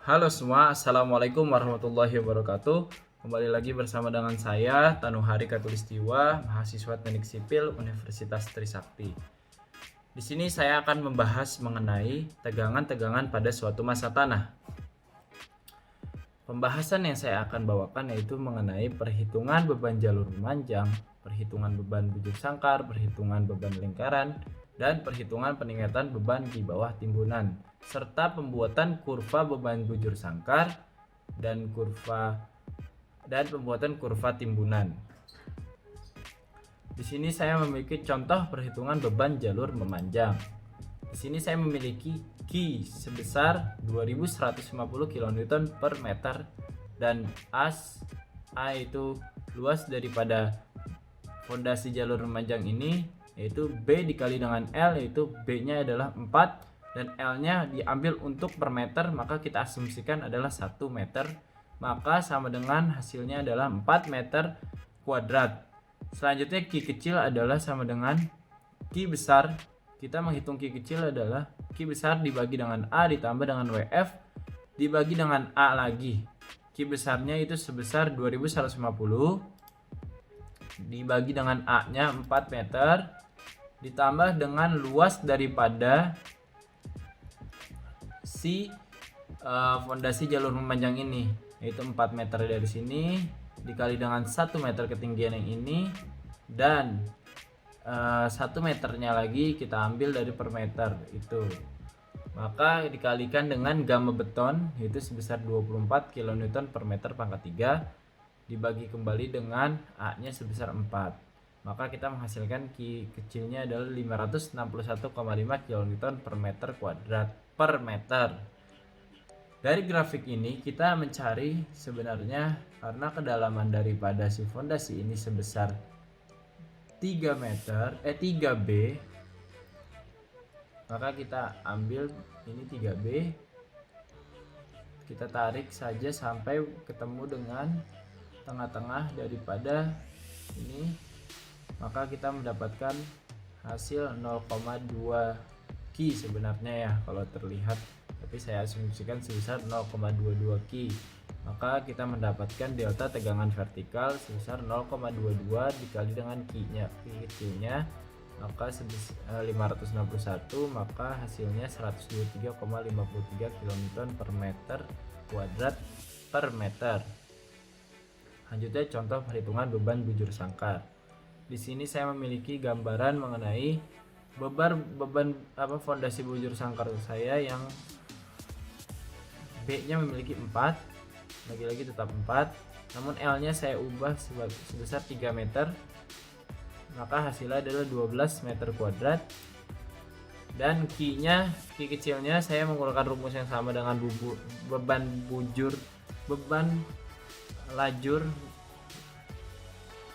Halo semua, Assalamualaikum warahmatullahi wabarakatuh. Kembali lagi bersama dengan saya, Tanuhari Katulistiwa, mahasiswa Teknik Sipil Universitas Trisakti. Di sini saya akan membahas mengenai tegangan-tegangan pada suatu massa tanah. Pembahasan yang saya akan bawakan yaitu mengenai perhitungan beban jalur memanjang, perhitungan beban bujur sangkar, perhitungan beban lingkaran, dan perhitungan peningkatan beban di bawah timbunan, serta pembuatan kurva beban bujur sangkar dan pembuatan kurva timbunan. Di sini saya memiliki contoh perhitungan beban jalur memanjang. Di sini saya memiliki Q sebesar 2150 kN per meter dan A itu luas daripada fondasi jalur memanjang ini yaitu B dikali dengan L, yaitu B-nya adalah 4 dan L-nya diambil untuk per meter, maka kita asumsikan adalah 1 meter, maka sama dengan hasilnya adalah 4 meter kuadrat. Selanjutnya Q kecil adalah sama dengan Q besar. Kita menghitung Q kecil adalah Q besar dibagi dengan A ditambah dengan WF dibagi dengan A lagi. Q besarnya itu sebesar 2150 dibagi dengan A-nya 4 meter ditambah dengan luas daripada si fondasi jalur memanjang ini, yaitu 4 meter dari sini dikali dengan 1 meter ketinggian yang ini, dan 1 meternya lagi kita ambil dari per meter itu, maka dikalikan dengan gamma beton yaitu sebesar 24 kN per meter pangkat 3 dibagi kembali dengan A nya sebesar 4, maka kita menghasilkan Q kecilnya adalah 561,5 kN per meter kuadrat per meter. Dari grafik ini kita mencari sebenarnya karena kedalaman daripada si fondasi ini sebesar 3B, maka kita ambil ini 3B, kita tarik saja sampai ketemu dengan tengah-tengah daripada ini, maka kita mendapatkan hasil 0,2 Q sebenarnya ya kalau terlihat, tapi saya asumsikan sebesar 0,22 Q, maka kita mendapatkan delta tegangan vertikal sebesar 0,22 dikali dengan Q kecilnya, maka 561, maka hasilnya 123,53 kN per meter kuadrat per meter. Lanjutnya contoh perhitungan beban bujur sangkar. Di sini saya memiliki gambaran mengenai beban fondasi bujur sangkar saya yang B-nya memiliki 4, lagi-lagi tetap 4, namun L-nya saya ubah sebesar 3 meter, maka hasilnya adalah 12 meter kuadrat. Dan Q kecilnya saya menggunakan rumus yang sama dengan beban lajur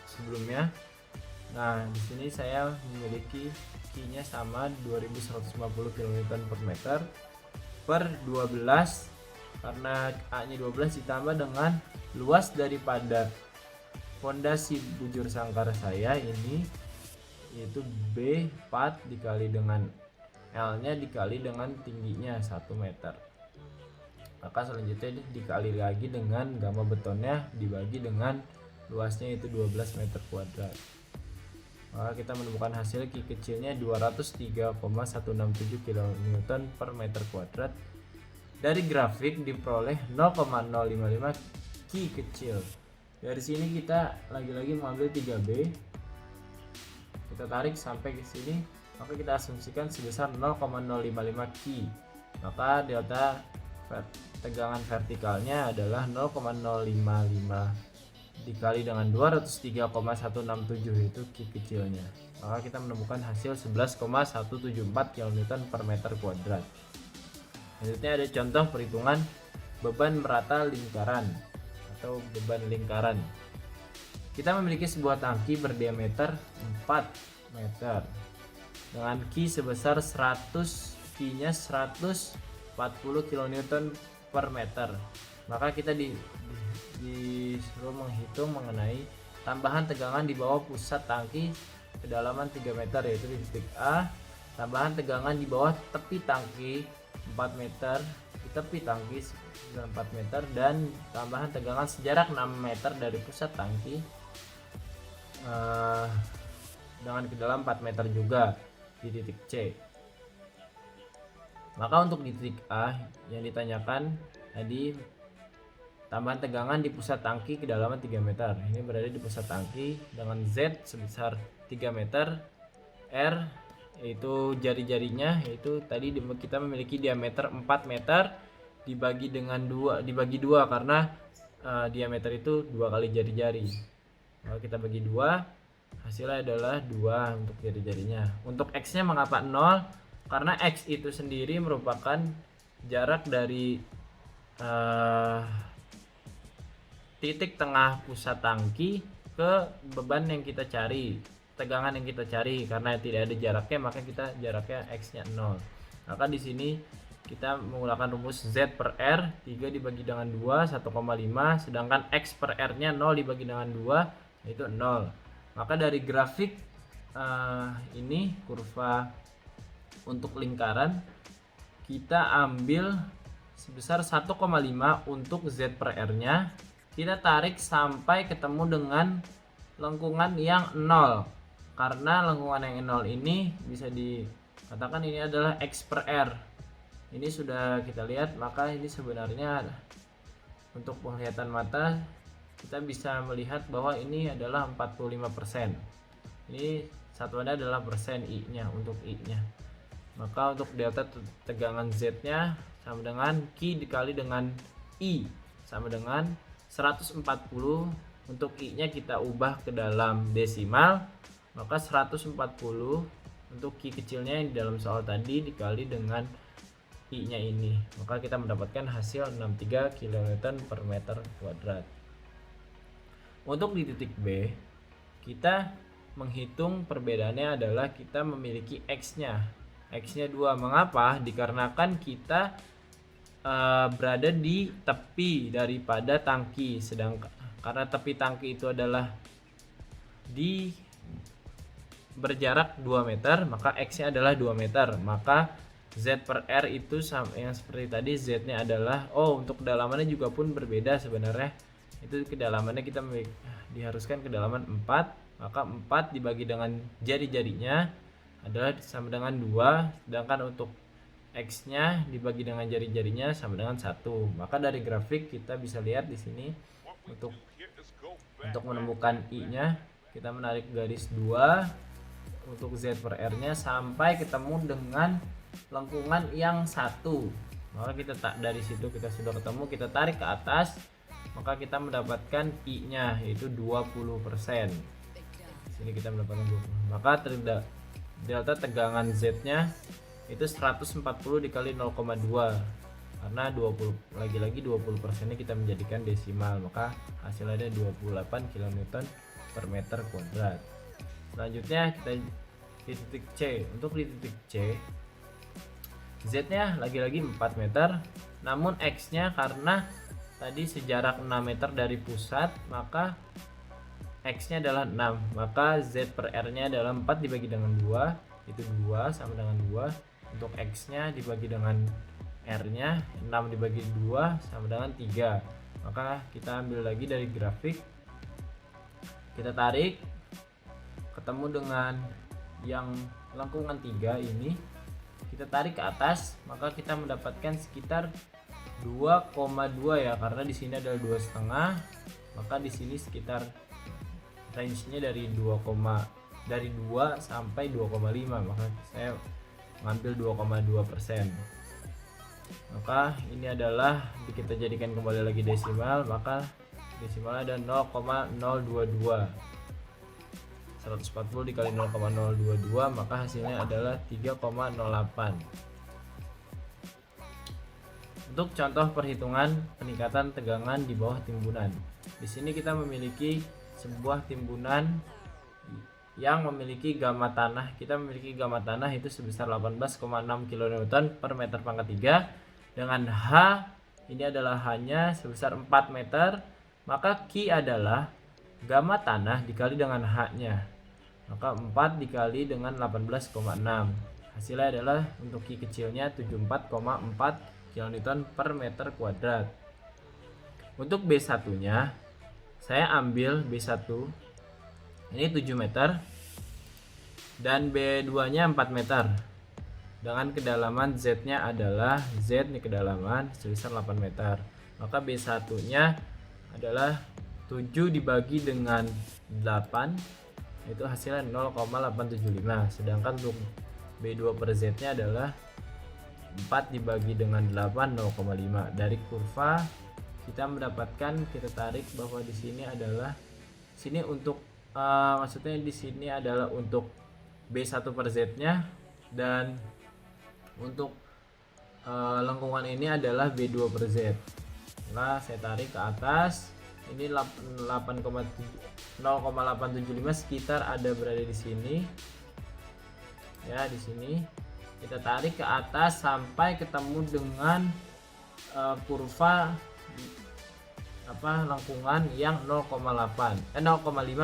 sebelumnya. Nah, di sini saya memiliki Q-nya sama 2150 kN per meter per 12, karena A-nya 12 ditambah dengan luas daripada fondasi bujur sangkar saya ini yaitu B4 dikali dengan L-nya dikali dengan tingginya 1 meter. Maka selanjutnya dikali lagi dengan gamma betonnya dibagi dengan luasnya itu 12 meter kuadrat. Maka kita menemukan hasil Q kecilnya 203,167 kN per meter kuadrat. Dari grafik diperoleh 0,055 Q kecil. Dari sini kita lagi-lagi mengambil 3B, kita tarik sampai ke sini, maka kita asumsikan sebesar 0,055 Q, maka delta tegangan vertikalnya adalah 0,055 dikali dengan 203,167 itu Q kecilnya, maka kita menemukan hasil 11,174 kN per meter kuadrat. Selanjutnya ada contoh perhitungan beban merata lingkaran atau beban lingkaran. Kita memiliki sebuah tangki berdiameter 4 meter dengan Q sebesar 100, Q-nya 140 kN per meter, maka kita disuruh menghitung mengenai tambahan tegangan di bawah pusat tangki kedalaman 3 meter yaitu di titik A, tambahan tegangan di bawah tepi tangki 4 meter di tepi tangki 94 meter dan tambahan tegangan sejarak 6 meter dari pusat tangki dengan kedalaman 4 meter juga di titik C. Maka untuk di titik A yang ditanyakan tadi, tambahan tegangan di pusat tangki kedalaman 3 meter. Ini berada di pusat tangki dengan Z sebesar 3 meter, R yaitu jari-jarinya, yaitu tadi kita memiliki diameter 4 meter dibagi dua karena diameter itu 2 kali jari-jari. Kalau kita bagi 2, hasilnya adalah 2 untuk jari-jarinya. Untuk X-nya mengapa 0? Karena X itu sendiri merupakan jarak dari titik tengah pusat tangki ke beban yang kita cari, tegangan yang kita cari. Karena tidak ada jaraknya, maka kita jaraknya X-nya 0. Maka di sini kita menggunakan rumus Z per R, 3 dibagi dengan 2 1,5, sedangkan X per R nya 0 dibagi dengan 2 yaitu 0. Maka dari grafik ini kurva untuk lingkaran kita ambil sebesar 1,5 untuk Z per R nya, kita tarik sampai ketemu dengan lengkungan yang 0. Karena lengkungan yang 0 ini bisa dikatakan ini adalah X per R. Ini sudah kita lihat, maka ini sebenarnya untuk penglihatan mata kita bisa melihat bahwa ini adalah 45%. Ini satuannya adalah persen I-nya untuk I-nya. Maka untuk delta tegangan Z-nya sama dengan Q dikali dengan I sama dengan 140. Untuk I-nya kita ubah ke dalam desimal, maka 140 untuk Q kecilnya yang di dalam soal tadi dikali dengan I-nya ini, maka kita mendapatkan hasil 63 kN per meter kuadrat. Untuk di titik B, kita menghitung perbedaannya adalah kita memiliki X-nya 2. Mengapa? Dikarenakan kita berada di tepi daripada tangki, sedangkan karena tepi tangki itu adalah berjarak 2 meter, maka X-nya adalah 2 meter. Maka Z per R itu sama yang seperti tadi, Z-nya adalah untuk kedalamannya juga pun berbeda sebenarnya. Itu kedalamannya kita diharuskan kedalaman 4, maka 4 dibagi dengan jari-jarinya adalah sama dengan 2, sedangkan untuk X-nya dibagi dengan jari-jarinya sama dengan 1. Maka dari grafik kita bisa lihat di sini untuk menemukan I-nya kita menarik garis 2 untuk Z per R-nya sampai ketemu dengan lengkungan yang 1. Maka kita dari situ kita sudah ketemu, kita tarik ke atas, maka kita mendapatkan I-nya yaitu 20%. Sini kita mendapatkan 20. Maka delta tegangan Z-nya itu 140 dikali 0,2. Karena 20 lagi-lagi 20%-nya kita menjadikan desimal, maka hasilnya ada 28 kN per meter kuadrat. Selanjutnya kita di titik C. Untuk di titik C, Z-nya lagi-lagi 4 meter, namun X-nya karena tadi sejarak 6 meter dari pusat, maka X-nya adalah 6, maka Z per R-nya adalah 4 dibagi dengan 2, itu 2 sama dengan 2. Untuk X-nya dibagi dengan R-nya, 6 dibagi 2 sama dengan 3. Maka kita ambil lagi dari grafik, kita tarik, ketemu dengan yang lengkungan 3 ini, kita tarik ke atas, maka kita mendapatkan sekitar 2,2 ya, karena di sini adalah 2,5, maka di sini sekitar range-nya dari 2 sampai 2,5, maka saya mengambil 2,2%. Maka ini adalah kita jadikan kembali lagi desimal, maka desimalnya ada 0,022. 140 dikali 0,022, maka hasilnya adalah 3,08. Untuk contoh perhitungan peningkatan tegangan di bawah timbunan. Di sini kita memiliki sebuah timbunan yang memiliki gamma tanah. Kita memiliki gamma tanah itu sebesar 18,6 kN per meter pangkat 3 dengan H ini adalah H-nya sebesar 4 meter, maka Q adalah gamma tanah dikali dengan H-nya. Maka 4 dikali dengan 18,6. Hasilnya adalah untuk Q kecilnya 74,4 kilonewton per meter kuadrat. Untuk B1 nya saya ambil B1 ini 7 meter dan B2 nya 4 meter dengan kedalaman Z nya adalah Z nih kedalaman sebesar 8 meter. Maka B1 nya adalah 7 dibagi dengan 8 itu hasilnya 0,875. Sedangkan untuk B2 per Z nya adalah 4 dibagi dengan 8 0,5. Dari kurva kita mendapatkan, kita tarik bahwa di sini adalah untuk maksudnya di sini adalah untuk B1 per Z nya dan untuk lengkungan ini adalah B2 per Z. Nah, saya tarik ke atas ini 0,875 sekitar ada berada di sini. Ya, di sini kita tarik ke atas sampai ketemu dengan kurva lengkungan yang 0,5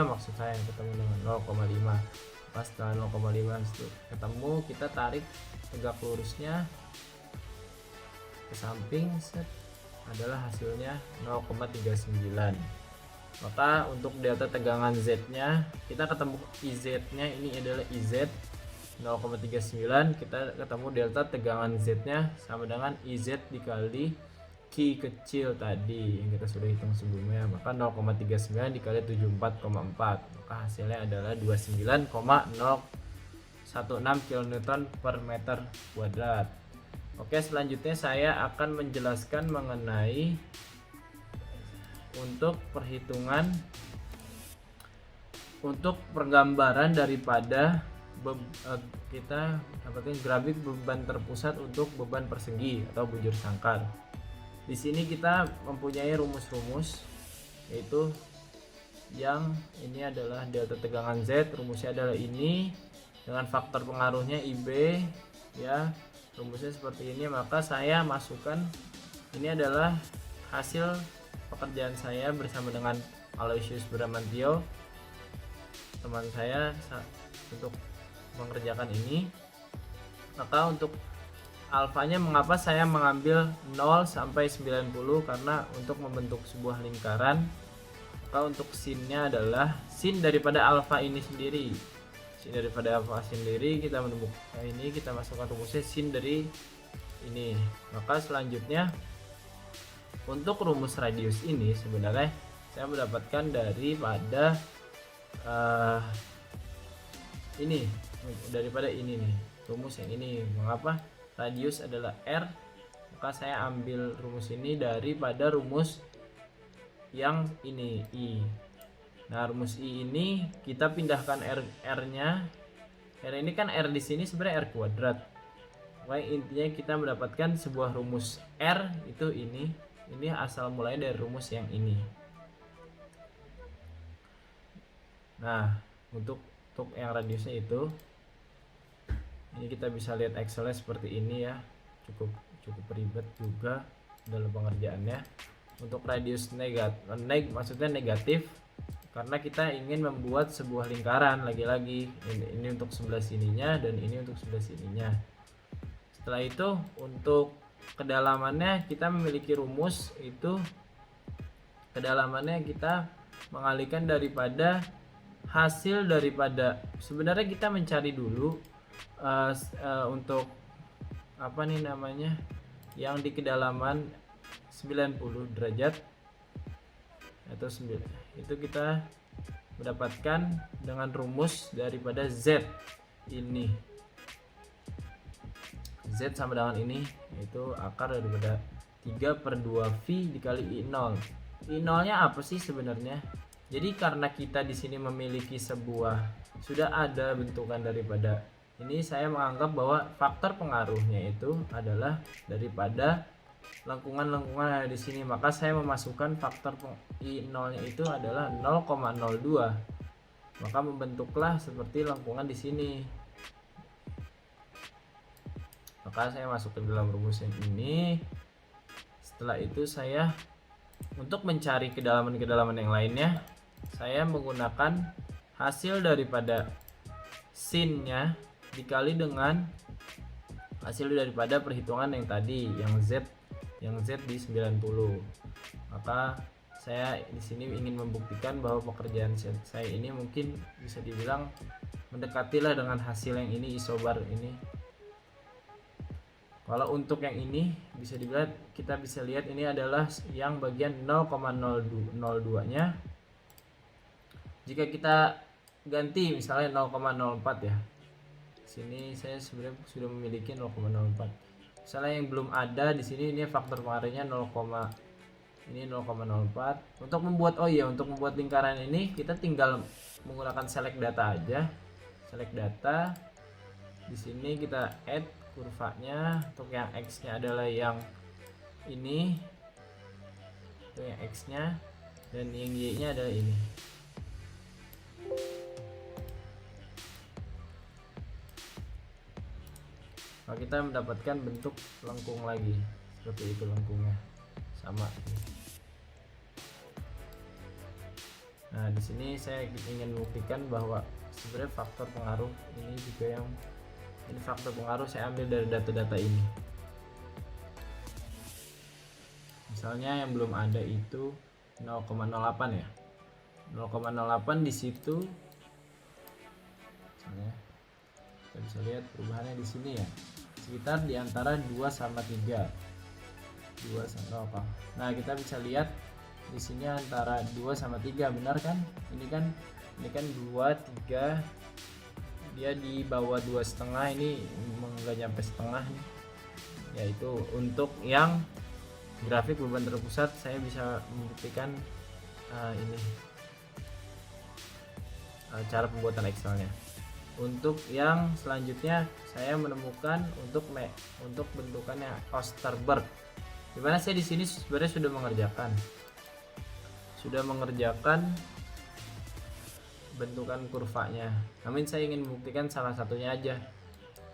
maksud saya ketemu dengan 0,5. Pas setelah 0,5 itu ketemu, kita tarik tegak lurusnya ke samping adalah hasilnya 0,39. Maka untuk delta tegangan Z nya kita ketemu IZ nya ini adalah IZ 0,39, kita ketemu delta tegangan Z nya sama dengan IZ dikali Q kecil tadi yang kita sudah hitung sebelumnya. Maka 0,39 dikali 74,4, maka hasilnya adalah 29,016 kN per meter kuadrat. Oke, selanjutnya saya akan menjelaskan mengenai untuk perhitungan untuk pergambaran daripada kita dapatkan grafik beban terpusat untuk beban persegi atau bujur sangkar. Di sini kita mempunyai rumus-rumus, yaitu yang ini adalah delta tegangan Z, rumusnya adalah ini dengan faktor pengaruhnya IB ya. Rumusnya seperti ini, maka saya masukkan ini adalah hasil pekerjaan saya bersama dengan Aloysius Bramantio, teman saya, untuk mengerjakan ini. Maka untuk alfanya mengapa saya mengambil 0 sampai 90, karena untuk membentuk sebuah lingkaran. Maka untuk sinnya adalah sin daripada alfa ini sendiri. Sin daripada alfa sendiri kita menemukan ini, kita masukkan rumusnya sin dari ini. Maka selanjutnya untuk rumus radius ini sebenarnya saya mendapatkan daripada daripada ini nih, rumus yang ini. Mengapa radius adalah R? Maka saya ambil rumus ini daripada rumus yang ini I. Nah, rumus I ini kita pindahkan R-nya. R ini kan R di sini sebenarnya R kuadrat. Wah, intinya kita mendapatkan sebuah rumus R itu ini. Ini asal mulanya dari rumus yang ini. Nah, untuk yang radiusnya itu ini kita bisa lihat Excelnya seperti ini ya. Cukup ribet juga dalam pengerjaannya. Untuk radius maksudnya negatif, karena kita ingin membuat sebuah lingkaran. Lagi-lagi ini untuk sebelah sininya dan ini untuk sebelah sininya. Setelah itu untuk kedalamannya kita memiliki rumus, itu kedalamannya kita mengalihkan daripada hasil daripada, sebenarnya kita mencari dulu untuk apa nih namanya, yang di kedalaman 90 derajat atau 9 itu kita mendapatkan dengan rumus daripada Z ini. Z sama dengan ini, yaitu akar daripada 3/2V dikali I0. I0 nya apa sih sebenarnya? Jadi karena kita di sini memiliki sudah ada bentukan daripada ini, saya menganggap bahwa faktor pengaruhnya itu adalah daripada lengkungan-lengkungan yang ada di sini. Maka saya memasukkan faktor I0 nya itu adalah 0,02. Maka membentuklah seperti lengkungan di sini. Maka saya masuk ke dalam rumus yang ini. Setelah itu saya untuk mencari kedalaman-kedalaman yang lainnya, saya menggunakan hasil daripada sinnya dikali dengan hasil daripada perhitungan yang tadi, yang Z yang Z di 90. Maka saya di sini ingin membuktikan bahwa pekerjaan saya ini mungkin bisa dibilang mendekatilah dengan hasil yang ini, isobar ini. Kalau untuk yang ini bisa dibilang, kita bisa lihat ini adalah yang bagian 0,02 nya. Jika kita ganti misalnya 0,04 ya, sini saya sebenarnya sudah memiliki 0,04. Misalnya yang belum ada di sini, ini faktor pengaruhnya 0, ini 0,04. Untuk membuat untuk membuat lingkaran ini kita tinggal menggunakan select data aja. Select data. Di sini kita add kurvanya. Untuk yang X-nya adalah yang ini. Itu yang X-nya, dan yang Y-nya adalah ini. Nah, kita mendapatkan bentuk lengkung lagi seperti itu, lengkungnya sama. Nah, di sini saya ingin membuktikan bahwa sebenarnya faktor pengaruh ini juga ini faktor pengaruh saya ambil dari data-data ini. Misalnya yang belum ada itu 0,08 ya. 0,08 di situ. Misalnya, kita bisa lihat perubahannya di sini ya. Sekitar di antara 2 sama 3. 2 sama apa? Nah, kita bisa lihat di sini antara 2 sama 3, benar kan? Ini kan 2, 3. Dia di bawah 2,5, ini enggak nyampe setengah nih. Yaitu untuk yang grafik beban terpusat saya bisa membuktikan ini cara pembuatan Excelnya. Untuk yang selanjutnya saya menemukan untuk bentukannya Osterberg, dimana saya di sini sebenarnya sudah mengerjakan bentukan kurvanya. Namun saya ingin membuktikan salah satunya aja.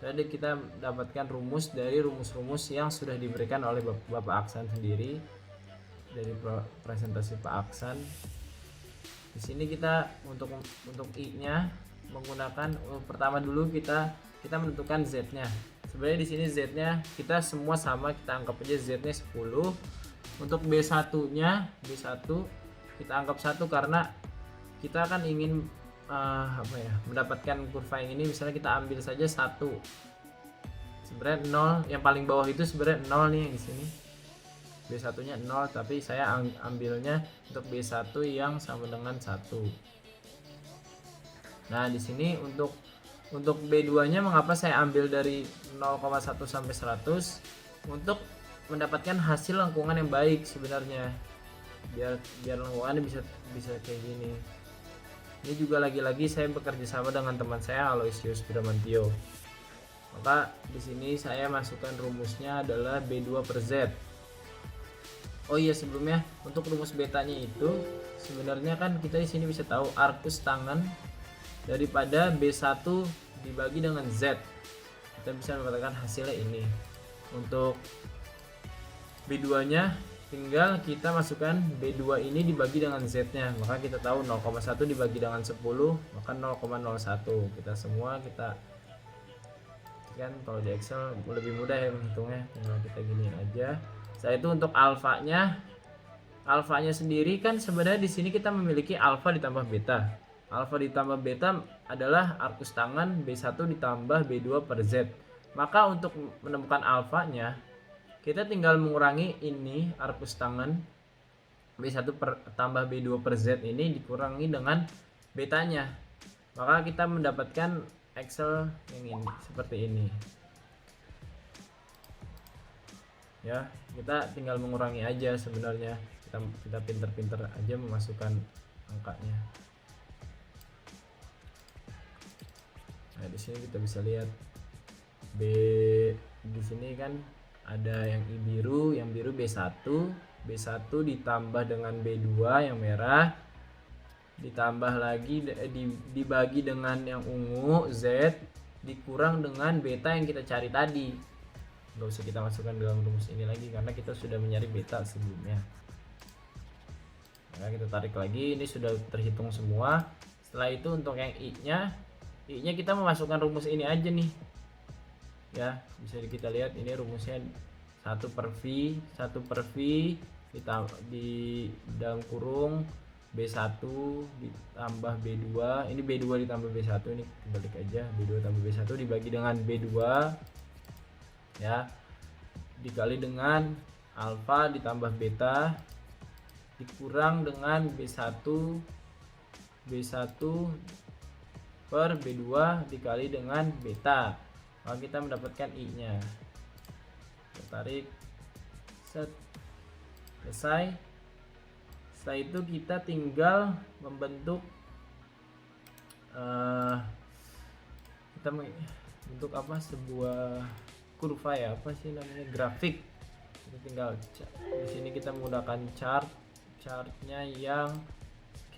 Jadi kita dapatkan rumus dari rumus-rumus yang sudah diberikan oleh Bapak Aksan sendiri dari presentasi Pak Aksan. Di sini kita untuk I-nya menggunakan pertama dulu kita menentukan Z-nya. Sebenarnya di sini Z-nya kita semua sama, kita anggap aja Z-nya 10. Untuk B1-nya, kita anggap 1 karena kita kan ingin mendapatkan kurva yang ini. Misalnya kita ambil saja 1. Sebenarnya 0, yang paling bawah itu sebenarnya 0 nih di sini. B1-nya 0, tapi saya ambilnya untuk B1 yang sama dengan 1. Nah, di sini untuk B2-nya mengapa saya ambil dari 0,1 sampai 100 untuk mendapatkan hasil lengkungan yang baik sebenarnya. Biar lengkungannya bisa kayak gini. Ini juga lagi-lagi saya bekerja sama dengan teman saya Aloysius Bramantio. Maka di sini saya masukkan rumusnya adalah B2 per Z. Oh iya, sebelumnya untuk rumus betanya itu sebenarnya kan kita di sini bisa tahu arkus tangan daripada B1 dibagi dengan Z. Kita bisa mendapatkan hasilnya ini. Untuk B2-nya tinggal kita masukkan B2 ini dibagi dengan Z-nya. Maka kita tahu 0,1 dibagi dengan 10 maka 0,01. Kita kan kalau di Excel lebih mudah ya menghitungnya. Tinggal kita gini aja. Setelah itu untuk alfanya sendiri kan sebenarnya di sini kita memiliki alfa ditambah beta. Alfa ditambah beta adalah arkus tangan B1 ditambah B2 per Z. Maka untuk menemukan alfanya kita tinggal mengurangi ini arkus tangan B1 tambah B2 per Z ini dikurangi dengan betanya. Maka kita mendapatkan Excel yang ini seperti ini. Ya, kita tinggal mengurangi aja sebenarnya. Kita pinter-pinter aja memasukkan angkanya. Nah, di sini kita bisa lihat di sini kan ada yang biru B1 ditambah dengan B2 yang merah, ditambah lagi dibagi dengan yang ungu Z, dikurang dengan beta yang kita cari tadi. Nggak usah kita masukkan dalam rumus ini lagi karena kita sudah mencari beta sebelumnya. Nah, kita tarik lagi, ini sudah terhitung semua. Setelah itu untuk yang I-nya kita memasukkan rumus ini aja nih. Ya, bisa kita lihat ini rumusnya 1 per V di dalam kurung B1 ditambah B2, ini B2 ditambah B1, ini kebalik aja, B2 tambah B1 dibagi dengan B2 ya, dikali dengan alfa ditambah beta dikurang dengan B1 per B2 dikali dengan beta, maka kita mendapatkan I nya. Kita tarik, set, selesai. Setelah itu kita tinggal membentuk sebuah kurva ya, apa sih namanya, grafik. Kita tinggal di sini kita menggunakan chartnya yang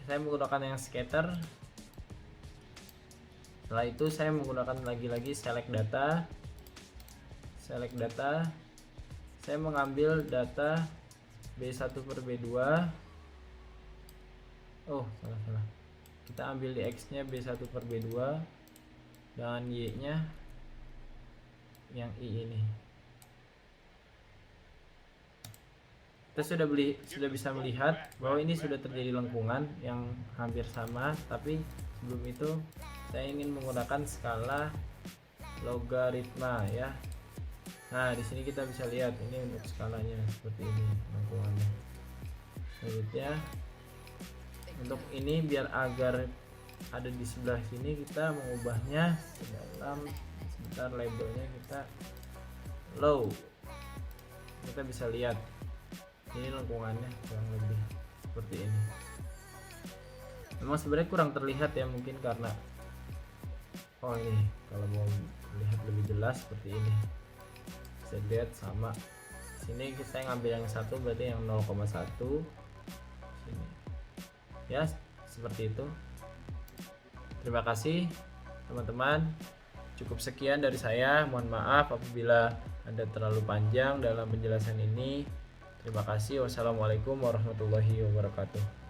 saya menggunakan yang scatter. Setelah itu saya menggunakan lagi select data. Saya mengambil data B1 per B2. Oh, salah. Kita ambil di X nya B1 per B2 dan Y nya yang I ini. Kita sudah bisa melihat bahwa ini sudah terjadi lengkungan yang hampir sama, tapi sebelum itu saya ingin menggunakan skala logaritma ya. Nah, di sini kita bisa lihat ini untuk skalanya seperti ini lengkungannya. Selanjutnya untuk ini biar agar ada di sebelah sini, kita mengubahnya ke dalam, sebentar, labelnya kita low. Kita bisa lihat ini lengkungannya kurang lebih seperti ini. Memang sebenarnya kurang terlihat ya, mungkin karena ini kalau mau lihat lebih jelas seperti ini, bisa lihat sama sini saya ngambil yang satu, berarti yang 0,1 sini ya, seperti itu. Terima kasih teman-teman, cukup sekian dari saya. Mohon maaf apabila Anda terlalu panjang dalam penjelasan ini. Terima kasih. Wassalamualaikum warahmatullahi wabarakatuh.